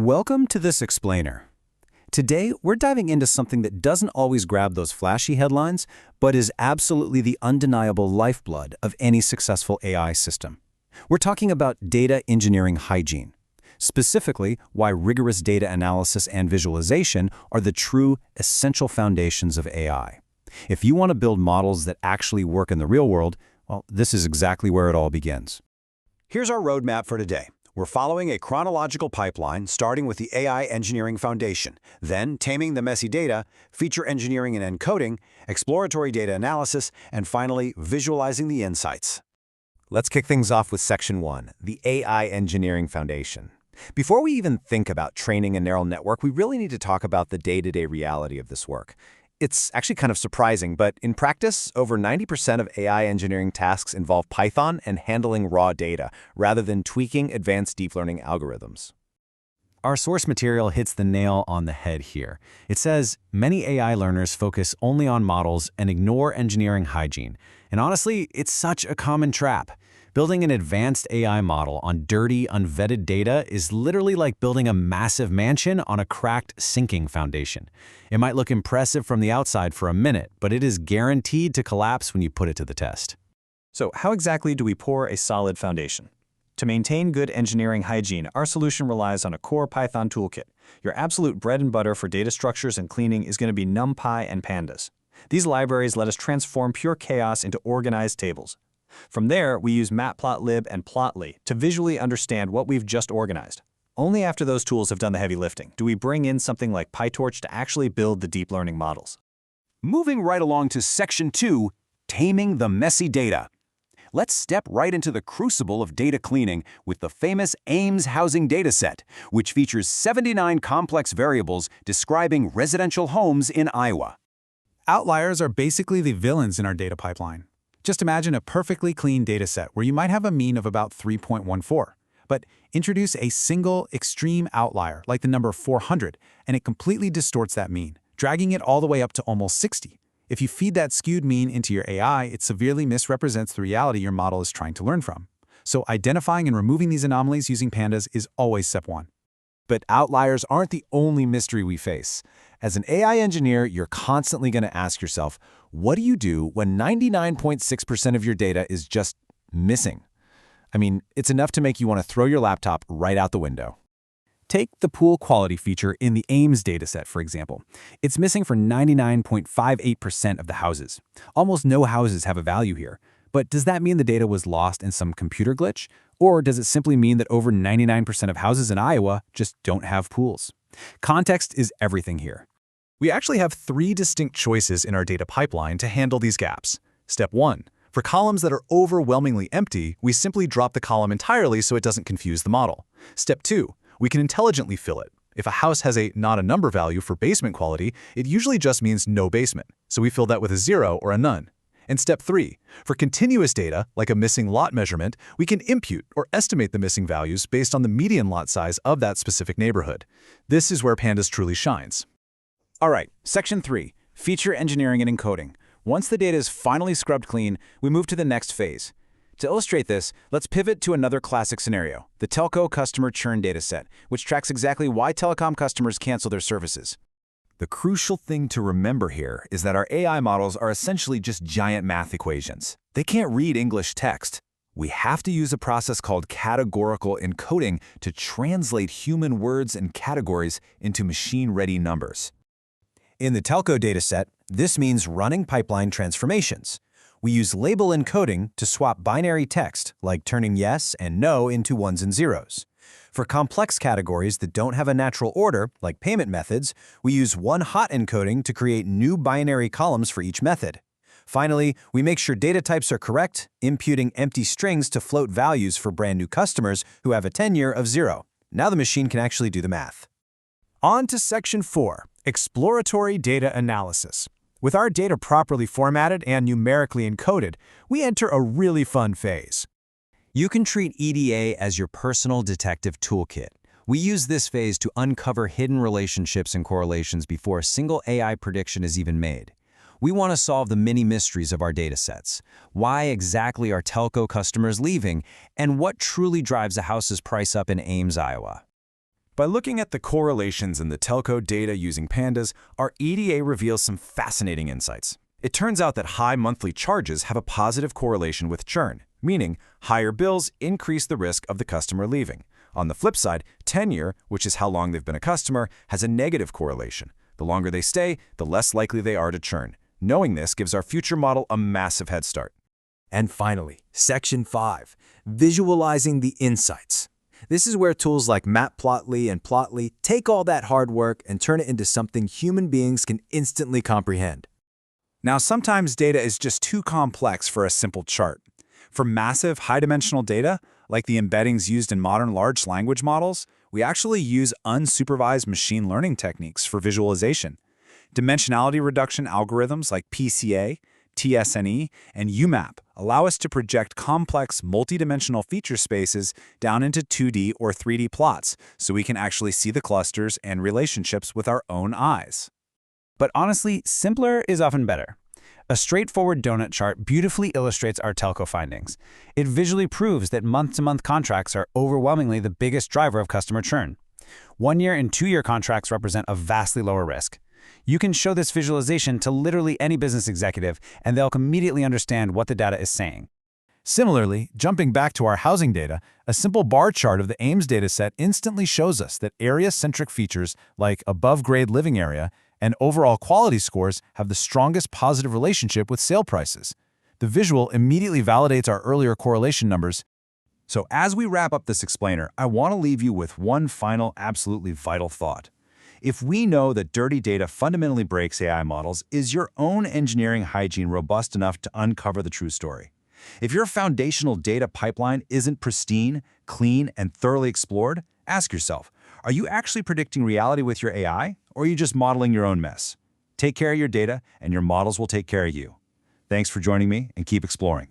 Welcome to this explainer. Today, we're diving into something that doesn't always grab those flashy headlines, but is absolutely the undeniable lifeblood of any successful AI system. We're talking about data engineering hygiene. Specifically, why rigorous data analysis and visualization are the true, essential foundations of AI. If you want to build models that actually work in the real world, well, this is exactly where it all begins. Here's our roadmap for today. We're following a chronological pipeline, starting with the AI engineering foundation, then taming the messy data, feature engineering and encoding, exploratory data analysis, and finally, visualizing the insights. Let's kick things off with Section 1, the AI engineering foundation. Before we even think about training a neural network, we really need to talk about the day-to-day reality of this work. It's actually kind of surprising, but in practice, over 90% of AI engineering tasks involve Python and handling raw data, rather than tweaking advanced deep learning algorithms. Our source material hits the nail on the head here. It says, many AI learners focus only on models and ignore engineering hygiene. And honestly, it's such a common trap. Building an advanced AI model on dirty, unvetted data is literally like building a massive mansion on a cracked, sinking foundation. It might look impressive from the outside for a minute, but it is guaranteed to collapse when you put it to the test. So how exactly do we pour a solid foundation? To maintain good engineering hygiene, our solution relies on a core Python toolkit. Your absolute bread and butter for data structures and cleaning is going to be NumPy and Pandas. These libraries let us transform pure chaos into organized tables. From there, we use Matplotlib and Plotly to visually understand what we've just organized. Only after those tools have done the heavy lifting do we bring in something like PyTorch to actually build the deep learning models. Moving right along to Section 2, taming the messy data. Let's step right into the crucible of data cleaning with the famous Ames housing dataset, which features 79 complex variables describing residential homes in Iowa. Outliers are basically the villains in our data pipeline. Just imagine a perfectly clean dataset where you might have a mean of about 3.14. But introduce a single extreme outlier, like the number 400, and it completely distorts that mean, dragging it all the way up to almost 60. If you feed that skewed mean into your AI, it severely misrepresents the reality your model is trying to learn from. So identifying and removing these anomalies using Pandas is always step one. But outliers aren't the only mystery we face. As an AI engineer, you're constantly going to ask yourself, what do you do when 99.6% of your data is just missing? I mean, it's enough to make you want to throw your laptop right out the window. Take the pool quality feature in the Ames dataset, for example. It's missing for 99.58% of the houses. Almost no houses have a value here. But does that mean the data was lost in some computer glitch? Or does it simply mean that over 99% of houses in Iowa just don't have pools? Context is everything here. We actually have 3 distinct choices in our data pipeline to handle these gaps. Step 1. For columns that are overwhelmingly empty, we simply drop the column entirely so it doesn't confuse the model. Step 2. We can intelligently fill it. If a house has a not a number value for basement quality, it usually just means no basement, so we fill that with a 0 or a none. And step 3, for continuous data, like a missing lot measurement, we can impute or estimate the missing values based on the median lot size of that specific neighborhood. This is where Pandas truly shines. All right, Section 3, feature engineering and encoding. Once the data is finally scrubbed clean, we move to the next phase. To illustrate this, let's pivot to another classic scenario, the telco customer churn dataset, which tracks exactly why telecom customers cancel their services. The crucial thing to remember here is that our AI models are essentially just giant math equations. They can't read English text. We have to use a process called categorical encoding to translate human words and categories into machine-ready numbers. In the telco dataset, this means running pipeline transformations. We use label encoding to swap binary text, like turning yes and no into ones and zeros. For complex categories that don't have a natural order, like payment methods, we use one-hot encoding to create new binary columns for each method. Finally, we make sure data types are correct, imputing empty strings to float values for brand new customers who have a tenure of 0. Now the machine can actually do the math. On to Section 4, Exploratory Data Analysis. With our data properly formatted and numerically encoded, we enter a really fun phase. You can treat EDA as your personal detective toolkit. We use this phase to uncover hidden relationships and correlations before a single AI prediction is even made. We want to solve the many mysteries of our datasets. Why exactly are telco customers leaving, and what truly drives a house's price up in Ames, Iowa? By looking at the correlations in the telco data using Pandas, our EDA reveals some fascinating insights. It turns out that high monthly charges have a positive correlation with churn, meaning higher bills increase the risk of the customer leaving. On the flip side, tenure, which is how long they've been a customer, has a negative correlation. The longer they stay, the less likely they are to churn. Knowing this gives our future model a massive head start. And finally, Section 5, Visualizing the Insights. This is where tools like Matplotlib and Plotly take all that hard work and turn it into something human beings can instantly comprehend. Now, sometimes data is just too complex for a simple chart. For massive, high-dimensional data, like the embeddings used in modern large language models, we actually use unsupervised machine learning techniques for visualization. Dimensionality reduction algorithms like PCA, TSNE, and UMAP allow us to project complex multidimensional feature spaces down into 2D or 3D plots so we can actually see the clusters and relationships with our own eyes. But honestly, simpler is often better. A straightforward donut chart beautifully illustrates our telco findings. It visually proves that month-to-month contracts are overwhelmingly the biggest driver of customer churn. 1-year and 2-year contracts represent a vastly lower risk. You can show this visualization to literally any business executive, and they'll immediately understand what the data is saying. Similarly, jumping back to our housing data, a simple bar chart of the Ames dataset instantly shows us that area-centric features like above-grade living area and overall quality scores have the strongest positive relationship with sale prices. The visual immediately validates our earlier correlation numbers. So as we wrap up this explainer, I want to leave you with one final, absolutely vital thought. If we know that dirty data fundamentally breaks AI models, is your own engineering hygiene robust enough to uncover the true story? If your foundational data pipeline isn't pristine, clean, and thoroughly explored, ask yourself, are you actually predicting reality with your AI, or are you just modeling your own mess? Take care of your data, and your models will take care of you. Thanks for joining me, and keep exploring.